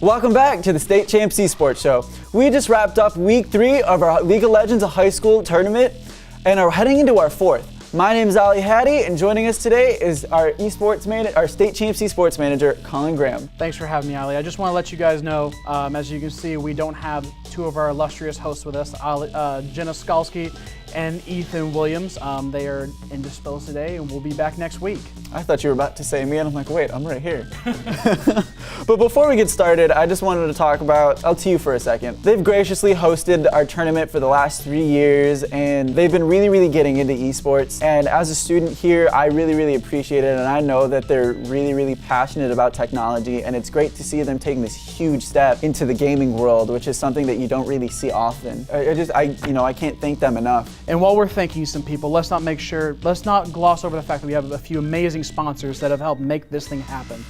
Welcome back to the State Champs Esports Show. We just wrapped up week 3 of our League of Legends High School tournament and are heading into our 4th. My name is Ali Hattie, and joining us today is our State Champs Esports Manager, Colin Graham. Thanks for having me, Ali. I just want to let you guys know, as you can see, we don't have two of our illustrious hosts with us, Jenna Skalski and Ethan Williams. They are indisposed today, and we'll be back next week. I thought you were about to say me, and I'm like, wait, I'm right here. But before we get started, I just wanted to talk about LTU for a second. They've graciously hosted our tournament for the last 3 years, and they've been really getting into esports. And as a student here, I really appreciate it, and I know that they're really passionate about technology, and it's great to see them taking this huge step into the gaming world, which is something that you don't really see often. I can't thank them enough. And while we're thanking some people, let's not gloss over the fact that we have a few amazing sponsors that have helped make this thing happen.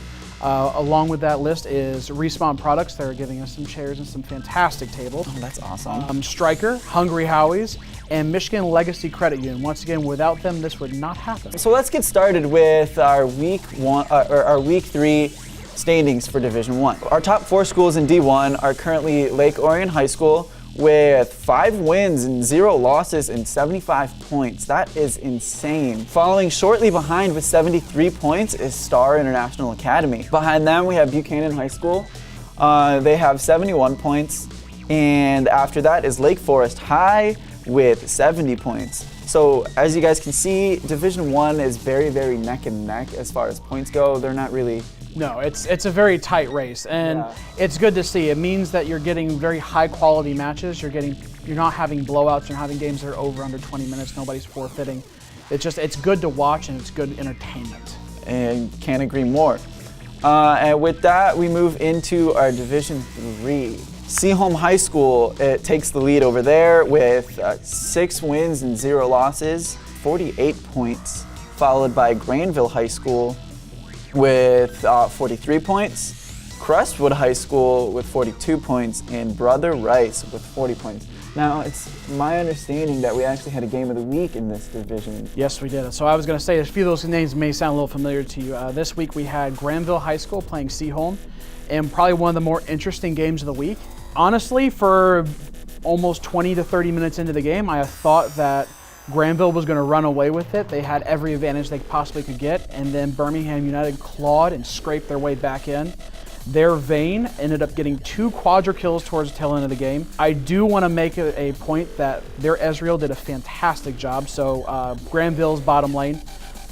Along with that list is Respawn Products. They're giving us some chairs and some fantastic tables. Oh, that's awesome. Striker, Hungry Howie's, and Michigan Legacy Credit Union. Once again, without them, this would not happen. So let's get started with our week 3 standings for Division 1. Our top 4 schools in D1 are currently Lake Orion High School, with 5 wins and 0 losses and 75 points. That is insane. Following shortly behind with 73 points is Star International Academy. Behind them we have Buchanan High School. They have 71 points. And after that is Lake Forest High with 70 points. So as you guys can see, Division 1 is very neck and neck as far as points go. They're not really... No, it's a very tight race, and It's good to see. It means that you're getting very high quality matches. You're not having blowouts. You're having games that are over under 20 minutes. Nobody's forfeiting. It's good to watch, and it's good entertainment. And can't agree more. And with that, we move into our Division 3. Seaholm High School, it takes the lead over there with 6 wins and 0 losses, 48 points, followed by Granville High School with 43 points, Crestwood High School with 42 points, and Brother Rice with 40 points. Now, it's my understanding that we actually had a game of the week in this division. Yes, we did. So I was going to say, a few of those names may sound a little familiar to you. This week we had Granville High School playing Seaholm, and probably one of the more interesting games of the week. Honestly, for almost 20 to 30 minutes into the game, I thought that Granville was going to run away with it. They had every advantage they possibly could get, and then Birmingham United clawed and scraped their way back in. Their Vane ended up getting 2 quadra kills towards the tail end of the game. I do want to make a point that their Ezreal did a fantastic job. So Granville's bottom lane,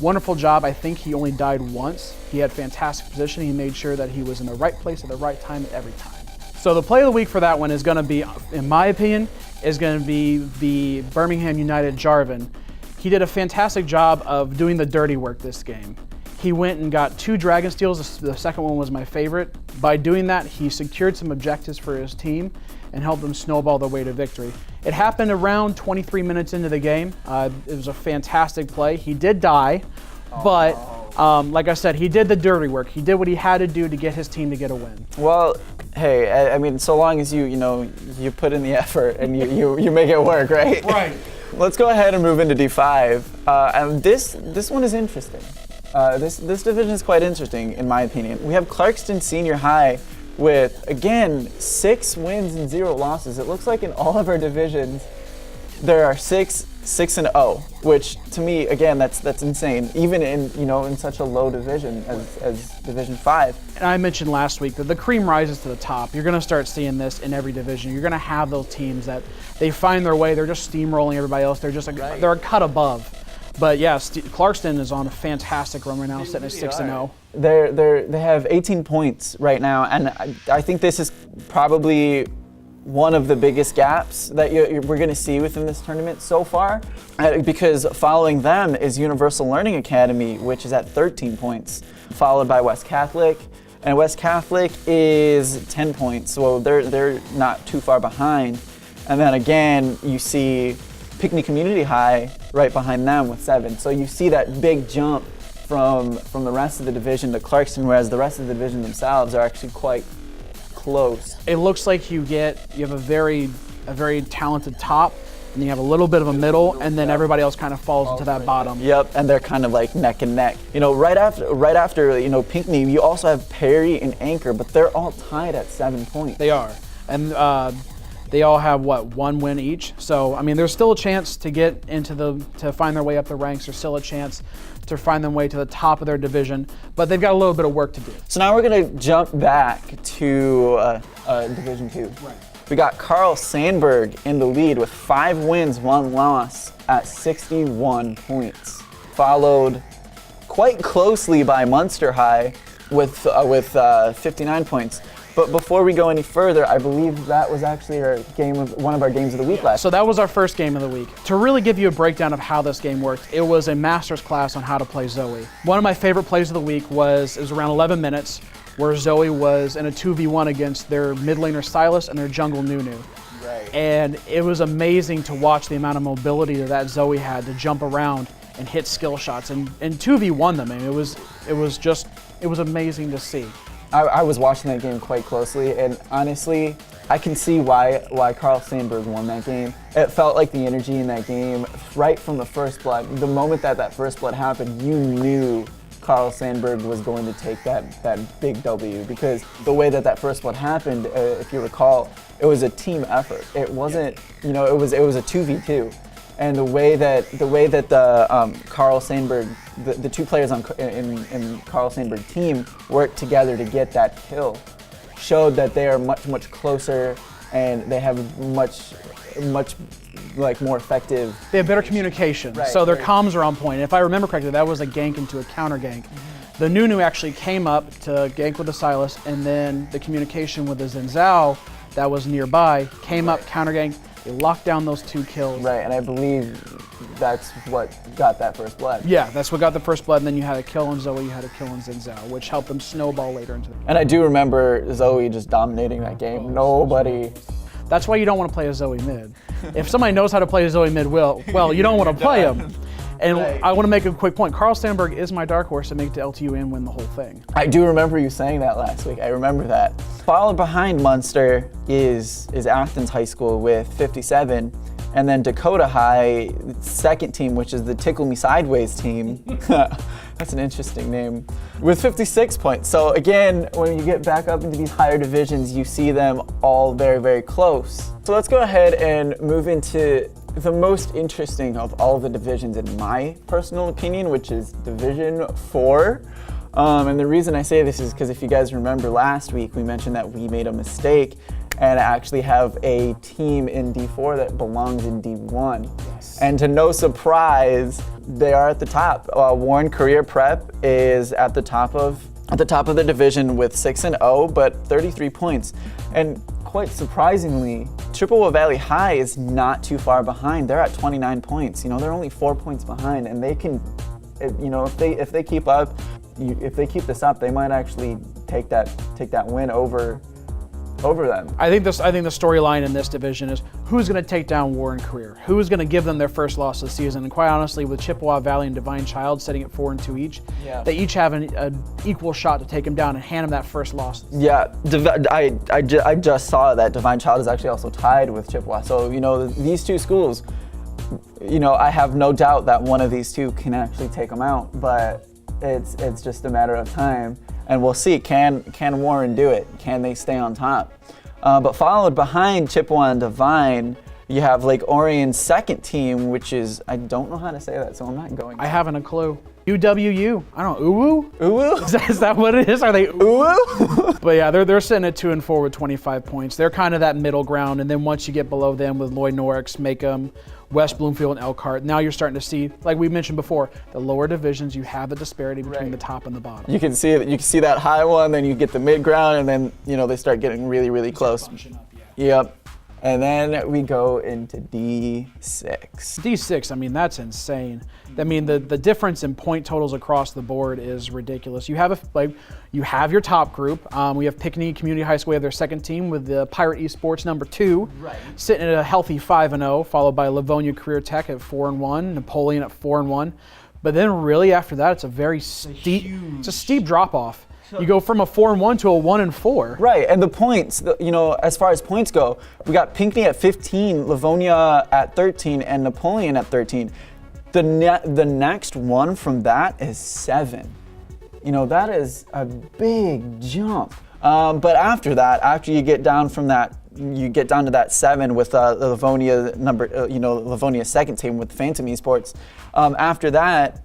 wonderful job. I think he only died once. He had fantastic position. He made sure that he was in the right place at the right time every time. So the play of the week for that one is going to be, in my opinion, is going to be the Birmingham United Jarvan. He did a fantastic job of doing the dirty work this game. He went and got 2 Dragon Steals. The second one was my favorite. By doing that, he secured some objectives for his team and helped them snowball their way to victory. It happened around 23 minutes into the game. It was a fantastic play. He did die, but like I said, he did the dirty work. He did what he had to do to get his team to get a win. Well, hey, I mean, so long as you put in the effort and you make it work, right? Right. Let's go ahead and move into D5. And this one is interesting. This division is quite interesting, in my opinion. We have Clarkston Senior High with, again, 6 wins and 0 losses. It looks like in all of our divisions, there are 6-0, which to me, again, that's insane. Even in such a low division as Division 5. And I mentioned last week that the cream rises to the top. You're going to start seeing this in every division. You're going to have those teams that they find their way. They're just steamrolling everybody else. They're just they're a cut above. But yeah, Clarkston is on a fantastic run right now, sitting at 6-0. They have 18 points right now, and I think this is probably one of the biggest gaps that we're going to see within this tournament so far, because following them is Universal Learning Academy, which is at 13 points, followed by West Catholic, and West Catholic is 10 points, so they're not too far behind. And then again, you see Pinckney Community High right behind them with 7. So you see that big jump from the rest of the division to Clarkston, whereas the rest of the division themselves are actually quite close. It looks like you have a very talented top, and you have a little bit of a middle, and then everybody else kind of falls into that bottom. Yep, and they're kind of like neck and neck. You know, right after you know, Pinckney, you also have Perry and Anchor, but they're all tied at 7 points. They are, and they all have what, 1 win each. So I mean, there's still a chance to get to find their way up the ranks. There's still a chance to find their way to the top of their division, but they've got a little bit of work to do. So now we're gonna jump back to Division 2. Right. We got Carl Sandburg in the lead with 5 wins, 1 loss at 61 points. Followed quite closely by Munster High with 59 points. But before we go any further, I believe that was actually one of our games of the week last. So that was our first game of the week. To really give you a breakdown of how this game worked, it was a master's class on how to play Zoe. One of my favorite plays of the week was around 11 minutes, where Zoe was in a 2v1 against their mid laner Silas and their jungle Nunu. Right. And it was amazing to watch the amount of mobility that Zoe had to jump around and hit skill shots and 2v1 them. I mean, it was amazing to see. I was watching that game quite closely, and honestly, I can see why Carl Sandburg won that game. It felt like the energy in that game, right from the first blood. The moment that first blood happened, you knew Carl Sandburg was going to take that big W, because the way that first blood happened, if you recall, it was a team effort. It wasn't, you know, it was a 2v2. And the way that the Carl Sandburg, the 2 players in Carl Sandburg team worked together to get that kill, showed that they are much closer, and they have much like more effective. They have better communication, right, so their right. comms are on point. If I remember correctly, that was a gank into a counter gank. Mm-hmm. The Nunu actually came up to gank with the Silas, and then the communication with the Zenzao that was nearby came up, counter gank. They locked down those 2 kills. Right, and I believe that's what got that first blood. Yeah, that's what got the first blood, and then you had a kill on Zoe, you had a kill on Zenzao, which helped them snowball later into the game. And I do remember Zoe just dominating that game. Nobody. That's why you don't want to play a Zoe mid. If somebody knows how to play a Zoe mid well, you don't want to play him. And right. I want to make a quick point. Carl Sandburg is my dark horse to make it to LTU and win the whole thing. I do remember you saying that last week. I remember that. Followed behind Munster is Athens High School with 57, and then Dakota High, second team, which is the Tickle Me Sideways team. That's an interesting name. With 56 points. So again, when you get back up into these higher divisions, you see them all very close. So let's go ahead and move into the most interesting of all the divisions in my personal opinion, which is Division 4. And the reason I say this is because if you guys remember last week, we mentioned that we made a mistake and actually have a team in D4 that belongs in D1. Yes. And to no surprise, they are at the top. Warren Career Prep is at the top of the division with 6-0, but 33 points. And quite surprisingly, Chippewa Valley High is not too far behind. They're at 29 points. You know, they're only 4 points behind, and they can, you know, if they keep up, if they keep this up, they might actually take that win over them. I think the storyline in this division is who's going to take down Warren Career, who's going to give them their first loss of the season. And quite honestly, with Chippewa Valley and Divine Child sitting at 4-2 each, yeah, they each have an equal shot to take them down and hand them that first loss. Yeah, I just saw that Divine Child is actually also tied with Chippewa. So, you know, these 2 schools, you know, I have no doubt that one of these 2 can actually take them out, but it's just a matter of time. And we'll see, can Warren do it? Can they stay on top? But followed behind Chippewa and Divine, you have Lake Orion's second team, which is, I don't know how to say that, so I'm not going to. I haven't a clue. UWU. I don't know, Uwu? Uwu? Is that what it is? Are they Uwu? But yeah, they're sitting at 2-4 with 25 points. They're kind of that middle ground, and then once you get below them with Lloyd Norix, Macomb, West Bloomfield, and Elkhart, now you're starting to see, like we mentioned before, the lower divisions, you have the disparity between the top and the bottom. You can see that high one, then you get the mid ground, and then, you know, they start getting really close. Yep. And then we go into D6. D6, I mean, that's insane. I mean, the difference in point totals across the board is ridiculous. You have you have your top group. We have Pinckney Community High School. We have their second team with the Pirate Esports number 2, sitting at a healthy 5-0, followed by Livonia Career Tech at 4-1, Napoleon at 4-1. But then really after that, it's a very steep drop off. You go from a 4-1 to a 1-4. Right, and the points, as far as points go, we got Pinckney at 15, Livonia at 13, and Napoleon at 13. The next one from that is 7. That is a big jump. But after that, after you get down from that, you get down to that 7 with Livonia Livonia's second team with Phantom Esports. After that,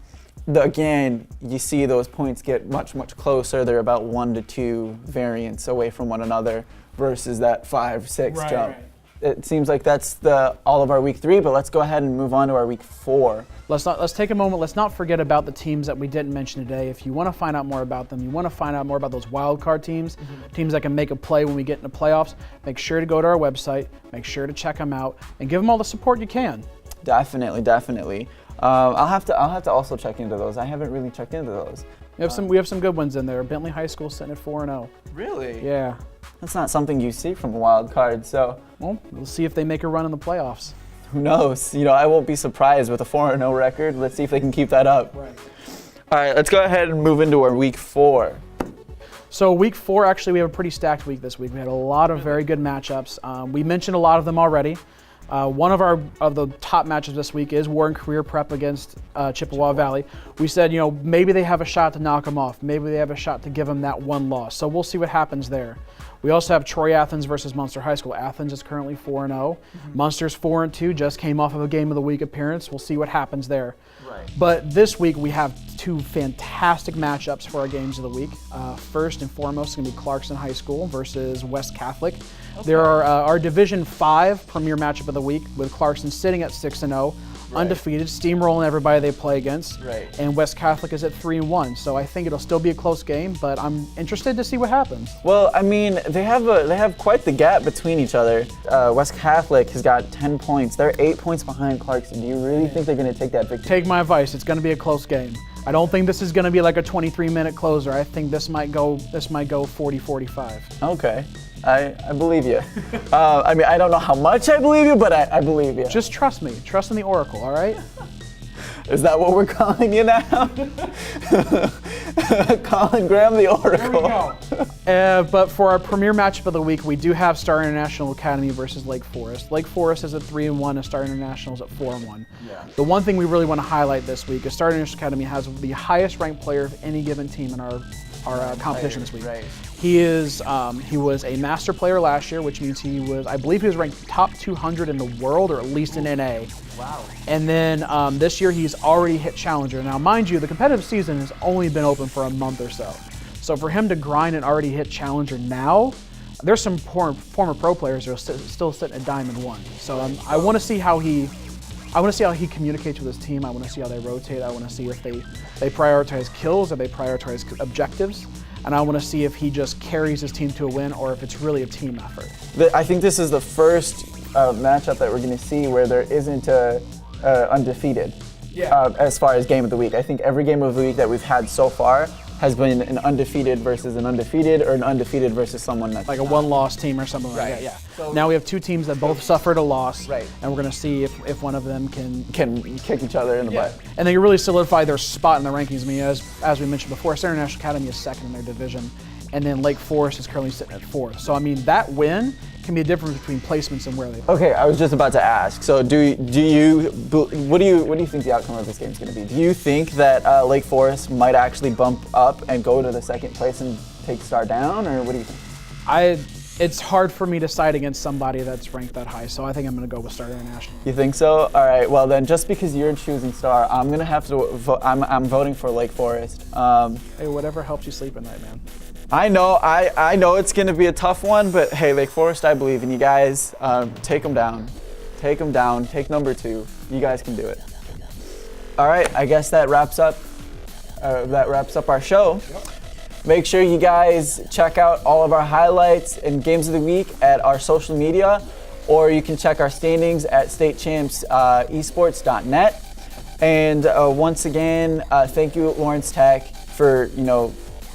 again, you see those points get much, much closer. They're about 1 to 2 variants away from one another versus that 5-6 jump. Right. It seems like that's all of our week 3, but let's go ahead and move on to our week 4. Let's take a moment. Let's not forget about the teams that we didn't mention today. If you want to find out more about them, you want to find out more about those wild card teams, teams that can make a play when we get into playoffs, make sure to go to our website, make sure to check them out, and give them all the support you can. Definitely. I'll have to also check into those. I haven't really checked into those. We have some good ones in there. Bentley High School sitting at 4-0. Really? Yeah. That's not something you see from a wild card, so. Well, we'll see if they make a run in the playoffs. Who knows? I won't be surprised with a 4-0 record. Let's see if they can keep that up. Right. All right, let's go ahead and move into our week 4. So week 4, actually, we have a pretty stacked week this week. We had a lot of very good matchups. We mentioned a lot of them already. One of the top matchups this week is Warren Career Prep against Chippewa Valley. We said, maybe they have a shot to knock them off. Maybe they have a shot to give them that one loss. So we'll see what happens there. We also have Troy Athens versus Munster High School. Athens is currently 4-0. Munster's 4-2, just came off of a Game of the Week appearance. We'll see what happens there. Right. But this week we have 2 fantastic matchups for our games of the week. First and foremost is going to be Clarkson High School versus West Catholic. Okay. There are our Division 5 premier matchup of the week with Clarkson sitting at 6-0. Right. Undefeated, steamrolling everybody they play against. Right. And West Catholic is at 3-1. So I think it'll still be a close game, but I'm interested to see what happens. Well, I mean, they have quite the gap between each other. West Catholic has got 10 points. They're 8 points behind Clarkson. Do you really think they're going to take that victory? Take my advice. It's going to be a close game. I don't think this is going to be like a 23-minute closer. I think this might go 40-45. Okay. I believe you. I mean, I don't know how much I believe you, but I believe you. Just trust me. Trust in the Oracle, all right? Is that what we're calling you now? Colin Graham, the Oracle. There we go. But for our premier matchup of the week, we do have Star International Academy versus Lake Forest. Lake Forest is at 3-1 and Star International is at 4-1. Yeah. The one thing we really want to highlight this week is Star International Academy has the highest ranked player of any given team in our competition this week. Right. He was a master player last year, which means I believe he was ranked top 200 in the world, or at least in NA. Wow. And then this year he's already hit Challenger. Now, mind you, the competitive season has only been open for a month or so. So for him to grind and already hit Challenger now, there's some former pro players that are still sitting at Diamond 1. So I want to see how he communicates with his team. I want to see how they rotate. I want to see if they prioritize kills or they prioritize objectives. And I want to see if he just carries his team to a win or if it's really a team effort. I think this is the first matchup that we're going to see where there isn't undefeated as far as game of the week. I think every game of the week that we've had so far has been an undefeated versus an undefeated, or an undefeated versus someone that's like a one-loss team or something like that. Yeah. So now we have 2 teams that both suffered a loss, and we're going to see if one of them can kick each other in the butt. And they really solidify their spot in the rankings. I mean, as we mentioned before, Star International Academy is 2nd in their division, and then Lake Forest is currently sitting at 4th. So I mean, that win can be a difference between placements and where they play. Okay, I was just about to ask. So what do you think the outcome of this game is going to be? Do you think that Lake Forest might actually bump up and go to the 2nd place and take Star down, or what do you think? It's hard for me to side against somebody that's ranked that high, so I think I'm going to go with Star International. You think so? All right. Well, then, just because you're choosing Star, I'm going to have to vote. I'm voting for Lake Forest. Hey, whatever helps you sleep at night, man. I know it's going to be a tough one, but hey, Lake Forest, I believe in you guys. Take them down. Take them down. Take number 2. You guys can do it. All right. I guess that wraps up our show. Yep. Make sure you guys check out all of our highlights and games of the week at our social media, or you can check our standings at statechampsesports.net. And once again, thank you, Lawrence Tech, for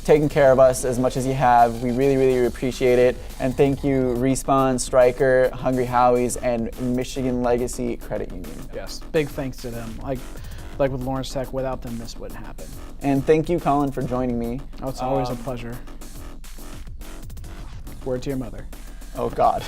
taking care of us as much as you have. We really, really appreciate it. And thank you, Respawn, Stryker, Hungry Howie's, and Michigan Legacy Credit Union. Yes, big thanks to them. like with Lawrence Tech, without them, this wouldn't happen. And thank you, Colin, for joining me. Oh, it's always a pleasure. Word to your mother. Oh, God.